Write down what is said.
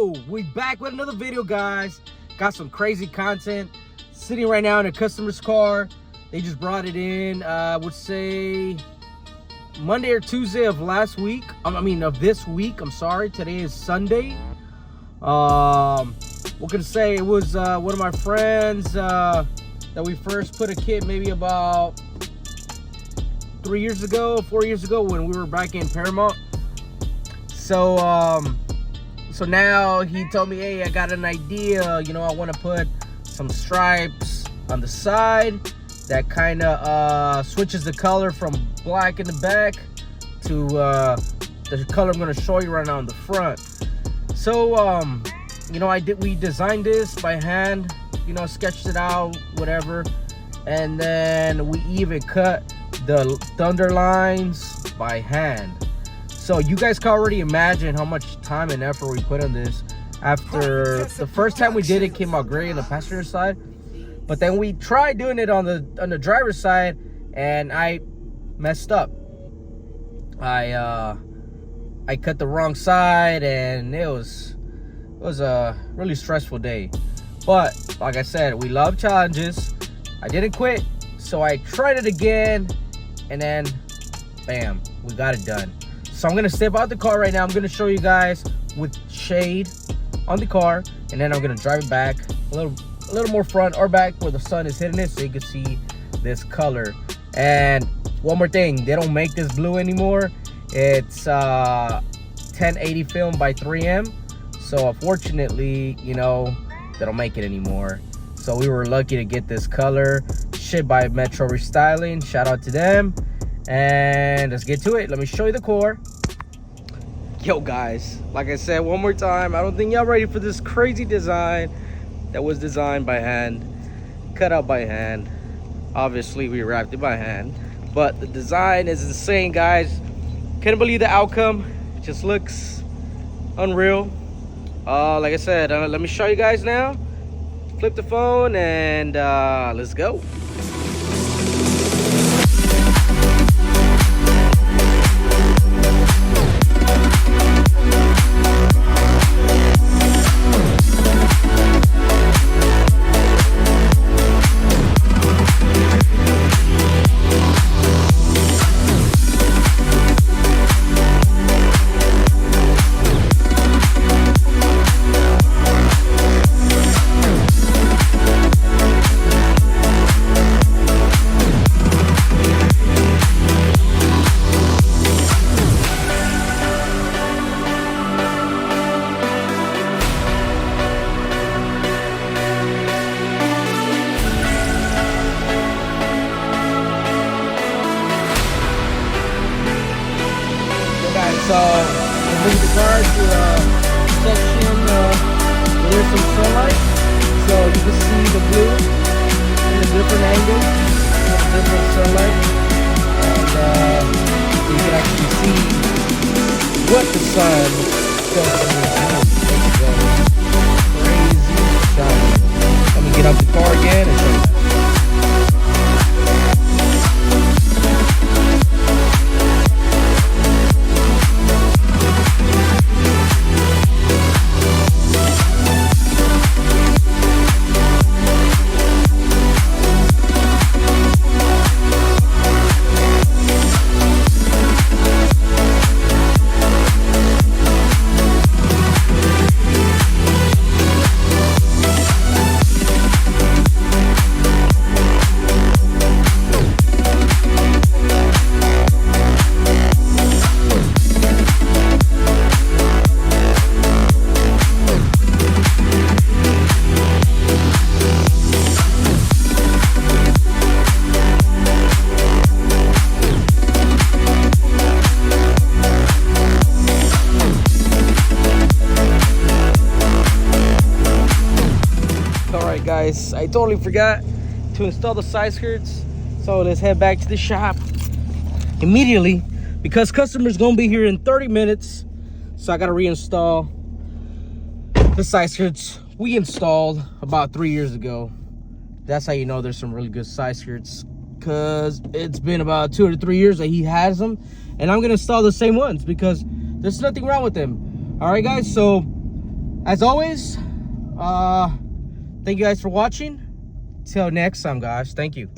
Yo, we back with another video, guys. Got some crazy content. Sitting right now in a customer's car. They just brought it in, I would say Monday or Tuesday of last week. Of this week. I'm sorry. Today is Sunday. What can I say? It was one of my friends that we first put a kit maybe about 4 years ago when we were back in Paramount. So now he told me, hey, I got an idea. You know, I want to put some stripes on the side that kind of switches the color from black in the back to the color I'm going to show you right now on the front. So you know, we designed this by hand, you know, sketched it out, whatever, and then we even cut the thunder lines by hand. So you guys can already imagine how much time and effort we put on this. After the first time we did it, came out great on the passenger side, but then we tried doing it on the driver's side, and I messed up. I cut the wrong side, and it was a really stressful day. But like I said, we love challenges. I didn't quit, so I tried it again, and then bam, we got it done. So I'm gonna step out the car right now. I'm gonna show you guys with shade on the car, and then I'm gonna drive it back a little more front or back where the sun is hitting it, so you can see this color. And one more thing, they don't make this blue anymore. It's 1080 film by 3M. So unfortunately, you know, they don't make it anymore. So we were lucky to get this color. Shit by Metro Restyling. Shout out to them. And let's get to it. Let me show you the core. Yo guys, like I said one more time, I don't think y'all ready for this crazy design that was designed by hand, cut out by hand. Obviously we wrapped it by hand, but the design is insane, guys. Couldn't believe the outcome. It just looks unreal. Like I said, let me show you guys now. Flip the phone and let's go. So we'll move the car to a section where there's some sunlight, so you can see the blue in a different angle, different sunlight, and you can actually see what the sun does in this room. Crazy shiny. Let me get out the car again and show you. Guys, I totally forgot to install the side skirts, so let's head back to the shop immediately because customers gonna be here in 30 minutes, so I gotta reinstall the side skirts we installed about 3 years ago. That's how you know there's some really good side skirts, because it's been about 2 or 3 years that he has them, and I'm gonna install the same ones because there's nothing wrong with them. All right guys, so As always, thank you guys for watching. Till next time, guys. Thank you.